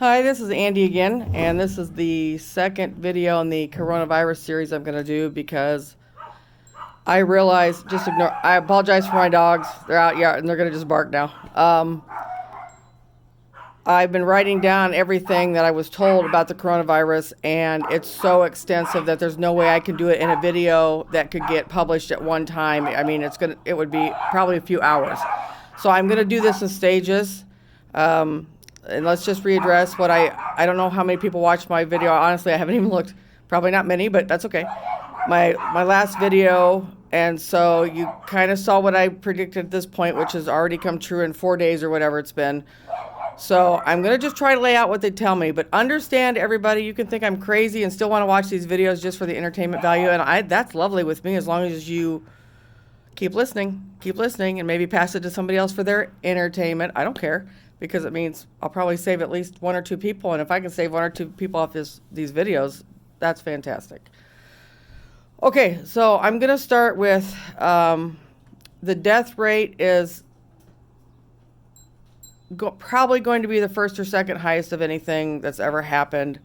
Hi, this is Andy again, and this is the second video in the coronavirus series I'm going to do because I realize, I apologize for my dogs. They're out, yeah, and they're going to just bark now. I've been writing down everything that I was told about the coronavirus, and it's so extensive that there's no way I can do it in a video that could get published at one time. I mean, it would be probably a few hours. So I'm going to do this in stages. And let's just readdress what I don't know how many people watched my video. Honestly, I haven't even looked. Probably not many, but that's okay. My last video, and so you kind of saw what I predicted at this point, which has already come true in 4 days or whatever it's been. So I'm going to just try to lay out what they tell me, but understand, everybody, you can think I'm crazy and still want to watch these videos just for the entertainment value, and that's lovely with me as long as you keep listening, and maybe pass it to somebody else for their entertainment. I don't care, because it means I'll probably save at least one or two people, and if I can save one or two people off these videos, that's fantastic. Okay, so I'm going to start with the death rate is probably going to be the first or second highest of anything that's ever happened.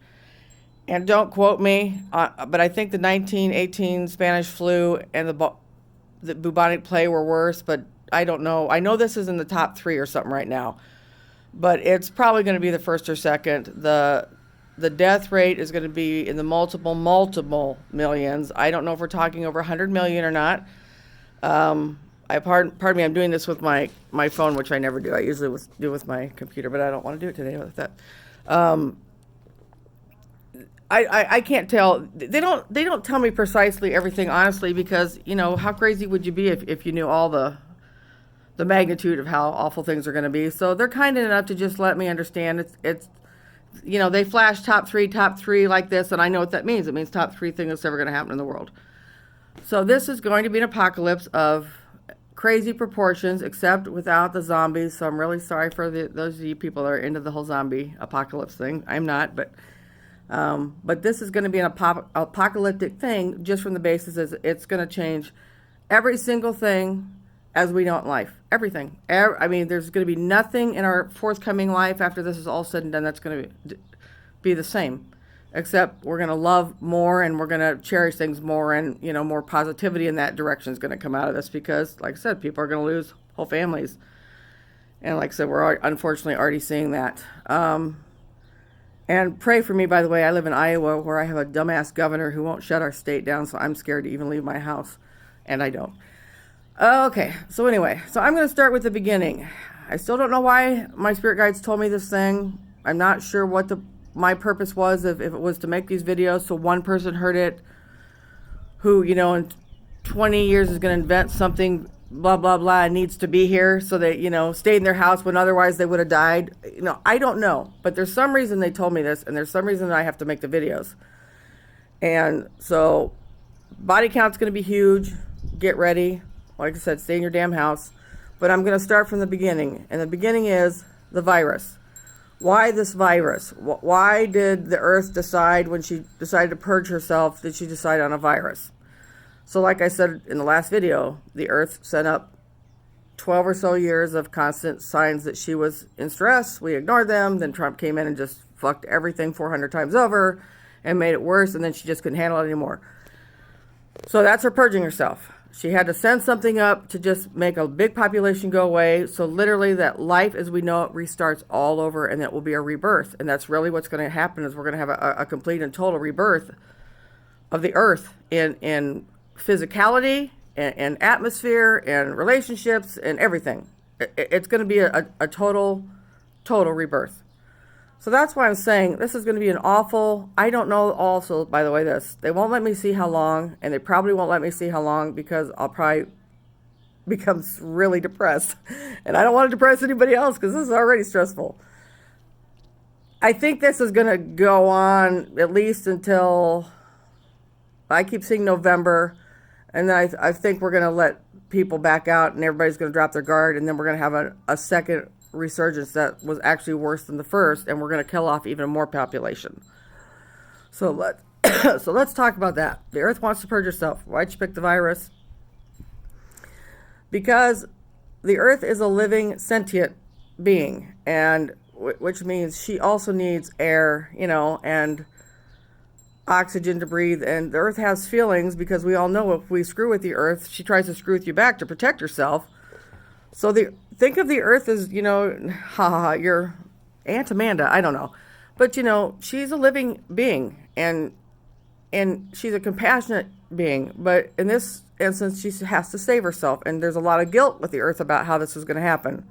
And don't quote me, but I think the 1918 Spanish flu and the bubonic plague were worse, but I don't know. I know this is in the top 3 or something right now, but it's probably going to be the first or second. The death rate is going to be in the multiple millions. I don't know if we're talking over 100 million or not. Pardon me, I'm doing this with my phone, which I never do. I usually do with my computer, but I don't want to do it today with that. I can't tell. They don't tell me precisely everything, honestly, because, how crazy would you be if you knew all the magnitude of how awful things are going to be. So they're kind enough to just let me understand. It's they flash top three like this, and I know what that means. It means top 3 things that's ever going to happen in the world. So this is going to be an apocalypse of crazy proportions, except without the zombies. So I'm really sorry for those of you people that are into the whole zombie apocalypse thing. I'm not, but this is going to be an apocalyptic thing just from the basis is it's going to change every single thing as we know it in life. Everything. I mean, there's going to be nothing in our forthcoming life after this is all said and done that's going to be the same. Except we're going to love more, and we're going to cherish things more, and, more positivity in that direction is going to come out of this because, like I said, people are going to lose whole families. And like I said, we're unfortunately already seeing that. And pray for me, by the way. I live in Iowa, where I have a dumbass governor who won't shut our state down, so I'm scared to even leave my house, and I don't. Okay, so anyway, so I'm going to start with the beginning. I still don't know why my spirit guides told me this thing. I'm not sure what my purpose was, if it was to make these videos so one person heard it who, in 20 years is going to invent something, blah, blah, blah, and needs to be here so they, stayed in their house when otherwise they would have died. I don't know. But there's some reason they told me this, and there's some reason that I have to make the videos. And so body count's going to be huge. Get ready. Like I said, stay in your damn house. But I'm going to start from the beginning. And the beginning is the virus. Why this virus? Why did the Earth decide, when she decided to purge herself, did she decide on a virus? So like I said in the last video, the Earth sent up 12 or so years of constant signs that she was in stress. We ignored them. Then Trump came in and just fucked everything 400 times over and made it worse. And then she just couldn't handle it anymore. So that's her purging herself. She had to send something up to just make a big population go away. So literally that life as we know it restarts all over, and that will be a rebirth. And that's really what's going to happen, is we're going to have a complete and total rebirth of the Earth in physicality and atmosphere and relationships and everything. It's going to be a total rebirth. So that's why I'm saying this is going to be an awful, I don't know also, by the way, they won't let me see how long, and they probably won't let me see how long because I'll probably become really depressed. And I don't want to depress anybody else because this is already stressful. I think this is going to go on at least until, I keep seeing November, and then I think we're going to let people back out and everybody's going to drop their guard, and then we're going to have a second resurgence that was actually worse than the first, and we're going to kill off even more population. So let's talk about that. The Earth wants to purge herself. Why'd you pick the virus? Because the Earth is a living, sentient being, and which means she also needs air, and oxygen to breathe. And the earth has feelings, because we all know if we screw with the earth, she tries to screw with you back to protect herself. So think of the earth as, your Aunt Amanda, I don't know. But, she's a living being, and she's a compassionate being. But in this instance, she has to save herself. And there's a lot of guilt with the earth about how this is going to happen.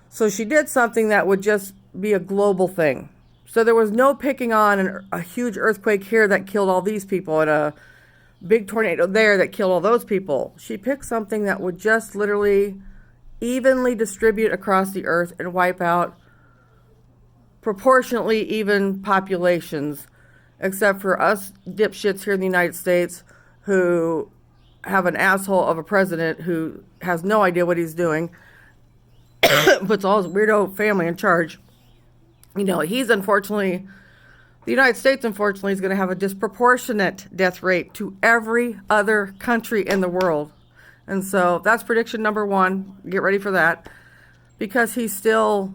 So she did something that would just be a global thing. So there was no picking on a huge earthquake here that killed all these people and a big tornado there that killed all those people. She picked something that would just literally evenly distribute across the earth and wipe out proportionately even populations, except for us dipshits here in the United States who have an asshole of a president who has no idea what he's doing, puts all his weirdo family in charge. He's unfortunately, the United States unfortunately is going to have a disproportionate death rate to every other country in the world. And so that's prediction number one. Get ready for that, because he's still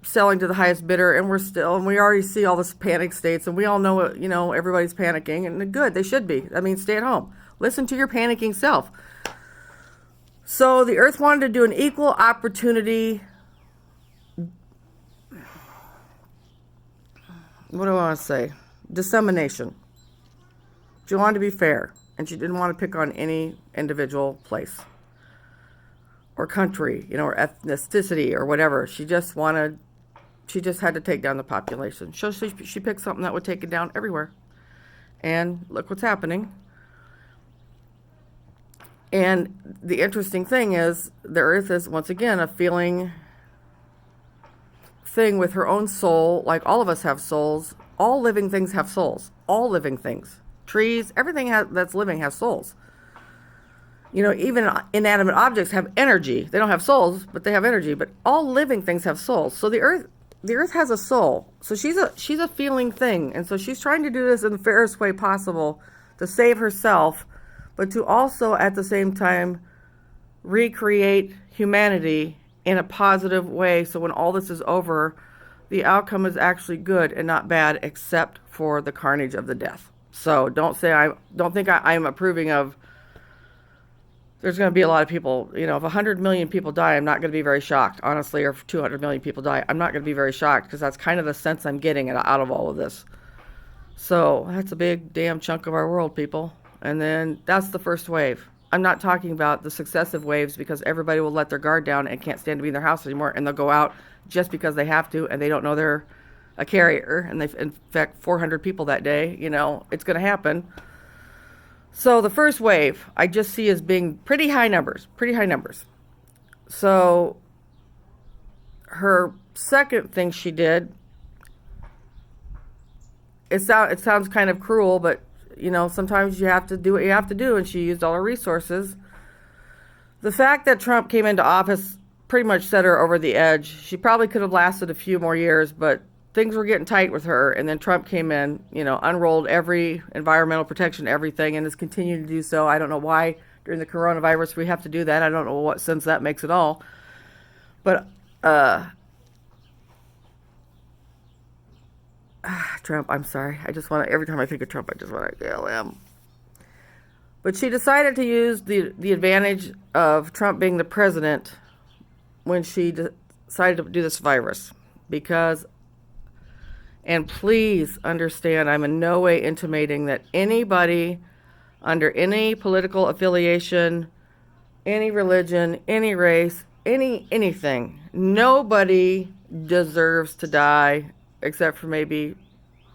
selling to the highest bidder, and we already see all this panic states, and we all know, everybody's panicking, and good, they should be. I mean, stay at home. Listen to your panicking self. So the earth wanted to do an equal opportunity. What do I want to say? Dissemination. She wanted to be fair, and she didn't want to pick on any individual place or country, or ethnicity or whatever. She just had to take down the population. So she picked something that would take it down everywhere. And look what's happening. And the interesting thing is, the earth is, once again, a feeling thing with her own soul. Like all of us have souls. All living things have souls. All living things. Trees, everything that's living has souls. Even inanimate objects have energy. They don't have souls, but they have energy. But all living things have souls. So the earth has a soul. So she's a feeling thing. And so she's trying to do this in the fairest way possible to save herself, but to also at the same time recreate humanity in a positive way. So when all this is over, the outcome is actually good and not bad, except for the carnage of the death. So don't think I'm approving of, there's going to be a lot of people, if 100 million people die, I'm not going to be very shocked, honestly, or if 200 million people die, I'm not going to be very shocked, because that's kind of the sense I'm getting out of all of this. So that's a big damn chunk of our world, people. And then that's the first wave. I'm not talking about the successive waves, because everybody will let their guard down and can't stand to be in their house anymore, and they'll go out just because they have to, and they don't know they're a carrier, and they infect 400 people that day. It's going to happen. So the first wave I just see as being pretty high numbers. So her second thing she did, it sounds kind of cruel, but sometimes you have to do what you have to do, and she used all her resources. The fact that Trump came into office pretty much set her over the edge. She probably could have lasted a few more years, but things were getting tight with her, and then Trump came in, unrolled every environmental protection, everything, and has continued to do so. I don't know why during the coronavirus we have to do that. I don't know what sense that makes at all. But Trump, I'm sorry. Every time I think of Trump, I just want to yell him. But she decided to use the advantage of Trump being the president when she decided to do this virus. Because, and please understand, I'm in no way intimating that anybody under any political affiliation, any religion, any race, anything, nobody deserves to die except for maybe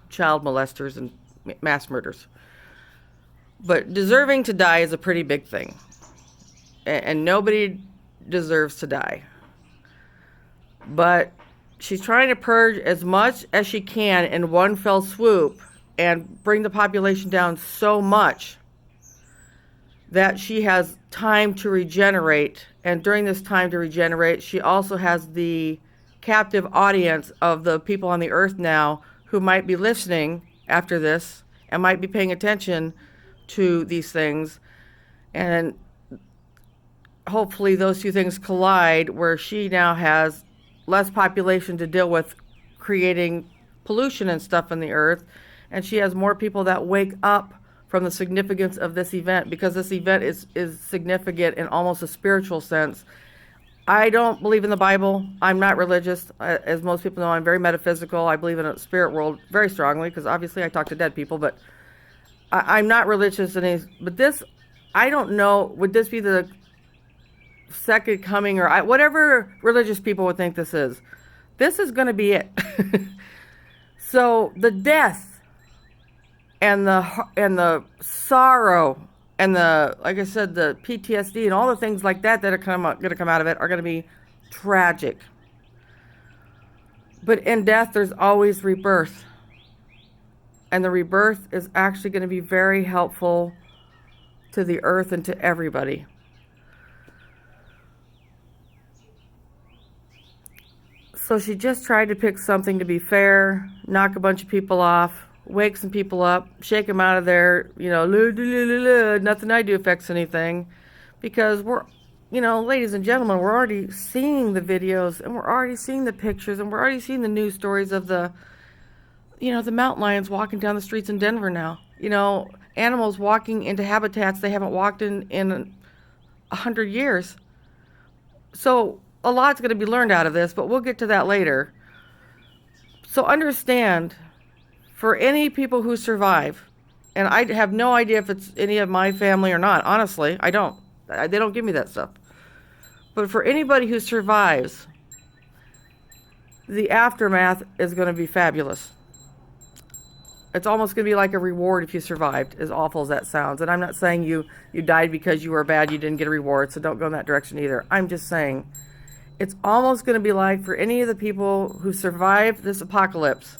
child molesters and mass murders. But deserving to die is a pretty big thing. And nobody deserves to die. But she's trying to purge as much as she can in one fell swoop and bring the population down so much that she has time to regenerate. And during this time to regenerate, she also has the captive audience of the people on the earth now who might be listening after this and might be paying attention to these things. And hopefully those two things collide, where she now has less population to deal with creating pollution and stuff in the earth. And she has more people that wake up from the significance of this event, because this event is significant in almost a spiritual sense. I don't believe in the Bible. I'm not religious. As most people know, I'm very metaphysical. I believe in a spirit world very strongly, because obviously I talk to dead people, but I'm not religious in any, but this, I don't know, would this be the second coming, or whatever religious people would think this is? This is going to be it. So the death and the sorrow and the, like I said, the PTSD and all the things like that that are going to come out of it are going to be tragic. But in death, there's always rebirth. And the rebirth is actually going to be very helpful to the earth and to everybody. So she just tried to pick something to be fair, knock a bunch of people off, wake some people up, shake them out of there, nothing I do affects anything. Because we're, ladies and gentlemen, we're already seeing the videos, and we're already seeing the pictures, and we're already seeing the news stories of the mountain lions walking down the streets in Denver now. Animals walking into habitats they haven't walked in 100 years. So a lot's going to be learned out of this, but we'll get to that later. So understand, for any people who survive, and I have no idea if it's any of my family or not, honestly, I don't. They don't give me that stuff. But for anybody who survives, the aftermath is going to be fabulous. It's almost going to be like a reward if you survived, as awful as that sounds. And I'm not saying you died because you were bad, you didn't get a reward, so don't go in that direction either. I'm just saying it's almost going to be like, for any of the people who survived this apocalypse,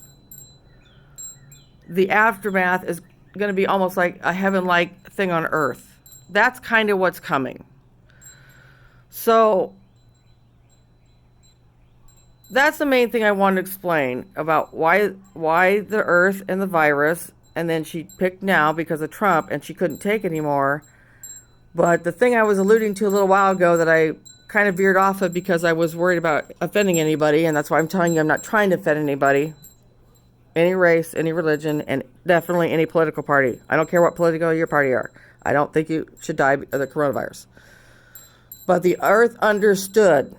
the aftermath is going to be almost like a heaven-like thing on earth. That's kind of what's coming. So that's the main thing I want to explain about why the earth and the virus, and then she picked now because of Trump, and she couldn't take anymore. But the thing I was alluding to a little while ago that I kind of veered off of because I was worried about offending anybody, and that's why I'm telling you I'm not trying to offend anybody, any race, any religion, and definitely any political party. I don't care what political your party are. I don't think you should die of the coronavirus. But the earth understood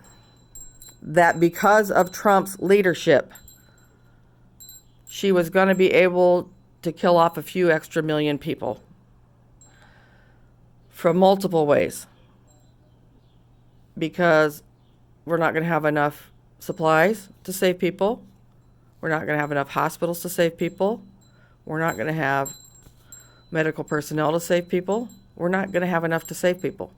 that because of Trump's leadership, she was going to be able to kill off a few extra million people from multiple ways. Because we're not going to have enough supplies to save people. We're not going to have enough hospitals to save people. We're not going to have medical personnel to save people. We're not going to have enough to save people.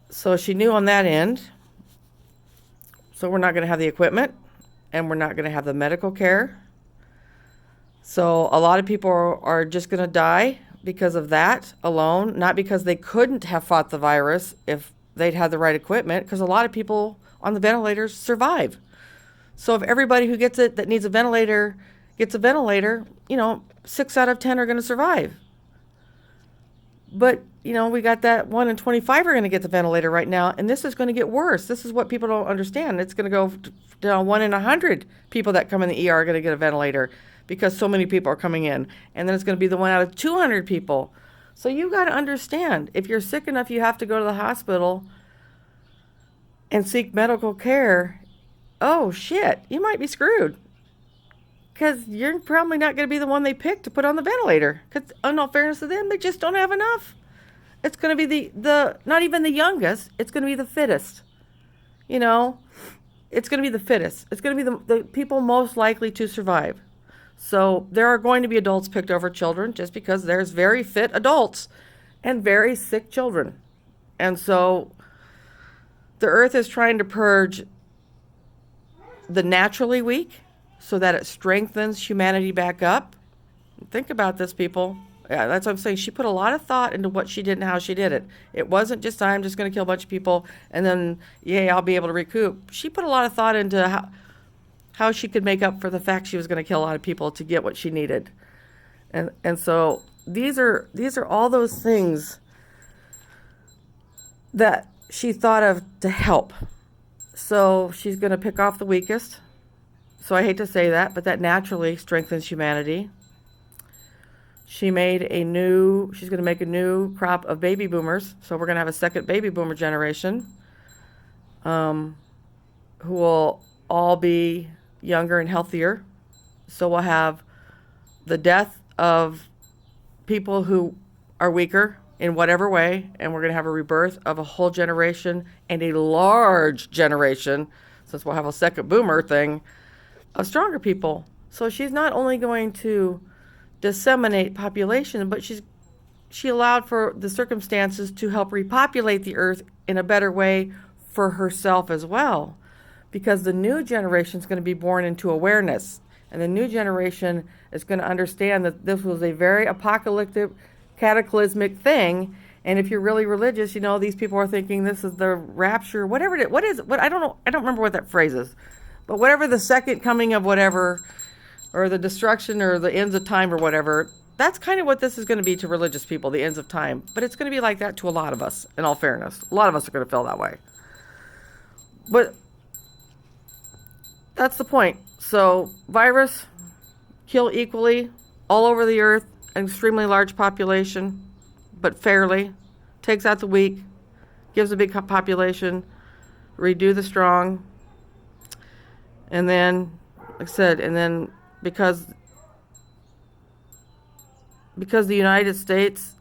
So she knew on that end. So we're not going to have the equipment, and we're not going to have the medical care. So a lot of people are just going to die because of that alone, not because they couldn't have fought the virus if they'd had the right equipment, because a lot of people on the ventilators survive. So if everybody who gets it that needs a ventilator gets a ventilator, 6 out of 10 are going to survive. But, we got that 1 in 25 are going to get the ventilator right now, and this is going to get worse. This is what people don't understand. It's going to go down 1 in 100 people that come in the ER are going to get a ventilator because so many people are coming in. And then it's going to be the 1 out of 200 people. So you got to understand, if you're sick enough you have to go to the hospital and seek medical care, oh shit, you might be screwed. Because you're probably not going to be the one they picked to put on the ventilator. Because, in all fairness to them, they just don't have enough. It's going to be the not even the youngest. It's going to be the fittest. It's going to be the fittest. It's going to be the people most likely to survive. So there are going to be adults picked over children just because there's very fit adults and very sick children. And so the earth is trying to purge the naturally weak so that it strengthens humanity back up. Think about this, people. Yeah, that's what I'm saying. She put a lot of thought into what she did and how she did it. It wasn't just, I'm just going to kill a bunch of people and then, yay, I'll be able to recoup. She put a lot of thought into how she could make up for the fact she was going to kill a lot of people to get what she needed. And so these are all those things that she thought of to help. So she's going to pick off the weakest. So I hate to say that, but that naturally strengthens humanity. She's going to make a new crop of baby boomers. So we're going to have a second baby boomer generation, who will all be younger and healthier. So we'll have the death of people who are weaker in whatever way, and we're going to have a rebirth of a whole generation and a large generation, since we'll have a second boomer thing, of stronger people. So she's not only going to disseminate population, but she allowed for the circumstances to help repopulate the earth in a better way for herself as well, because the new generation is going to be born into awareness, and the new generation is going to understand that this was a very apocalyptic, cataclysmic thing. And if you're really religious, these people are thinking this is the rapture, whatever it is. I don't know, I don't remember what that phrase is, but whatever, the second coming of whatever, or the destruction or the ends of time or whatever, that's kind of what this is going to be to religious people, the ends of time. But it's going to be like that to a lot of us, in all fairness. A lot of us are going to feel that way. But that's the point. So virus, kill equally all over the earth, an extremely large population, but fairly, takes out the weak, gives a big population, redo the strong, and then, like I said, and then because the United States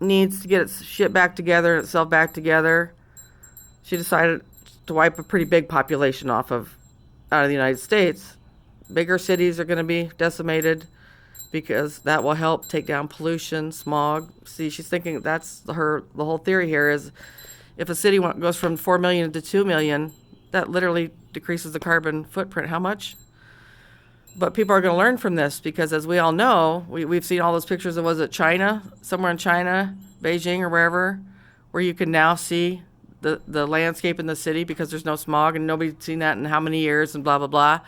needs to get its shit back together and itself back together, she decided to wipe a pretty big population out of the United States. Bigger cities are going to be decimated, because that will help take down pollution, smog. See, she's thinking that's the whole theory here is, if a city goes from 4 million to 2 million, that literally decreases the carbon footprint. How much? But people are going to learn from this, because as we all know, we've seen all those pictures of, was it China? Somewhere in China, Beijing or wherever, where you can now see the landscape in the city because there's no smog, and nobody's seen that in how many years, and blah, blah, blah.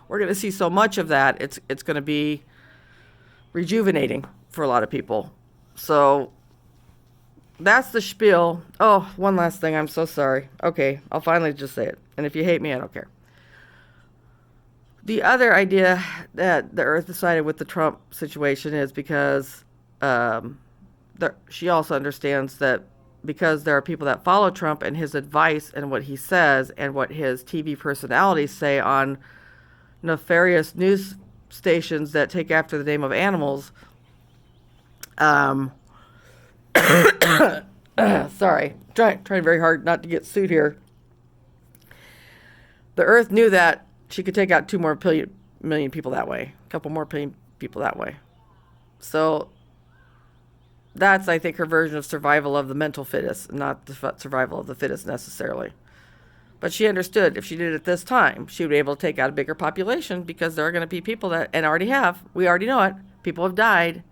We're going to see so much of that, it's going to be rejuvenating for a lot of people. So that's the spiel. Oh, one last thing. I'm so sorry. Okay, I'll finally just say it. And if you hate me, I don't care. The other idea that the earth decided with the Trump situation is because she also understands that because there are people that follow Trump and his advice and what he says and what his TV personalities say on nefarious news stations that take after the name of animals. Sorry, trying very hard not to get sued here. The earth knew that she could take out 2 more million people that way, a couple more million people that way. So that's, I think, her version of survival of the mental fittest, not the survival of the fittest necessarily. But she understood if she did it this time, she would be able to take out a bigger population, because there are going to be people that, and we already know it, people have died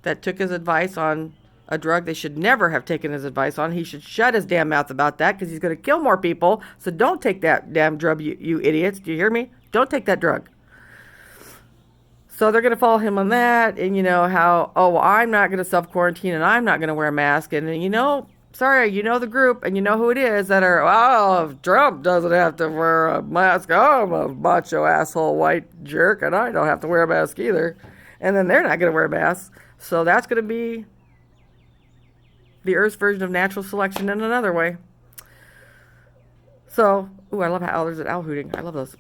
that took his advice on a drug they should never have taken his advice on. He should shut his damn mouth about that, because he's going to kill more people. So don't take that damn drug, you idiots. Do you hear me? Don't take that drug. So they're going to follow him on that, and how, I'm not going to self-quarantine, and I'm not going to wear a mask, and sorry, the group, and who it is that are, if Trump doesn't have to wear a mask, I'm a macho asshole white jerk, and I don't have to wear a mask either. And then they're not going to wear a mask. So that's going to be the Earth's version of natural selection in another way. So, I love how there's an owl hooting. I love those.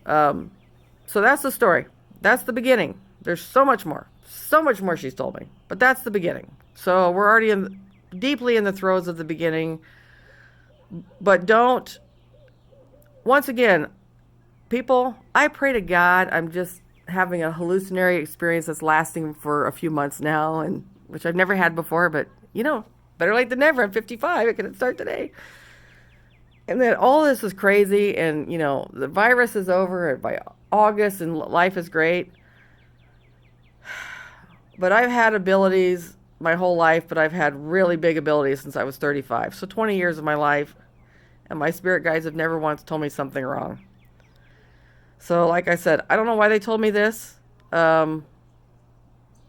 So that's the story. That's the beginning. There's so much more she's told me. But that's the beginning. So we're already deeply in the throes of the beginning. But once again, people, I pray to God, I'm just having a hallucinatory experience that's lasting for a few months now, and which I've never had before, but better late than never. I'm 55. It can start today. And then all this is crazy, and the virus is over by August, and life is great. But I've had abilities my whole life, but I've had really big abilities since I was 35. So 20 years of my life, and my spirit guides have never once told me something wrong. So like I said, I don't know why they told me this.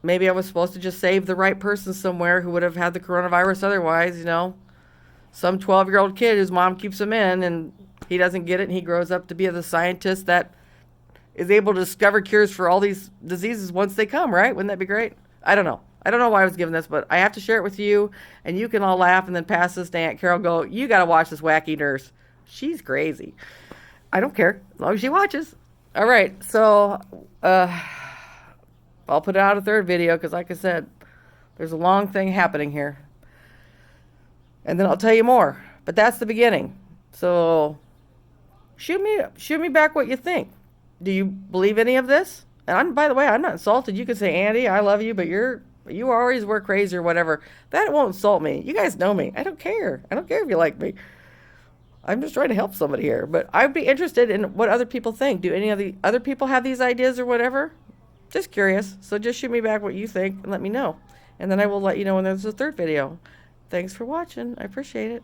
Maybe I was supposed to just save the right person somewhere who would have had the coronavirus otherwise, some 12-year-old kid whose mom keeps him in, and he doesn't get it, and he grows up to be the scientist that is able to discover cures for all these diseases once they come, right? Wouldn't that be great? I don't know. I don't know why I was given this, but I have to share it with you, and you can all laugh and then pass this to Aunt Carol and go, you got to watch this wacky nurse. She's crazy. I don't care, as long as she watches. All right, so I'll put out a third video because, like I said, there's a long thing happening here. And then I'll tell you more. But that's the beginning. So shoot me back what you think. Do you believe any of this? And by the way, I'm not insulted. You can say, Andy, I love you, but you always were crazy or whatever. That won't insult me. You guys know me. I don't care. I don't care if you like me. I'm just trying to help somebody here. But I'd be interested in what other people think. Do any of the other people have these ideas or whatever? Just curious. So just shoot me back what you think and let me know. And then I will let you know when there's a third video. Thanks for watching. I appreciate it.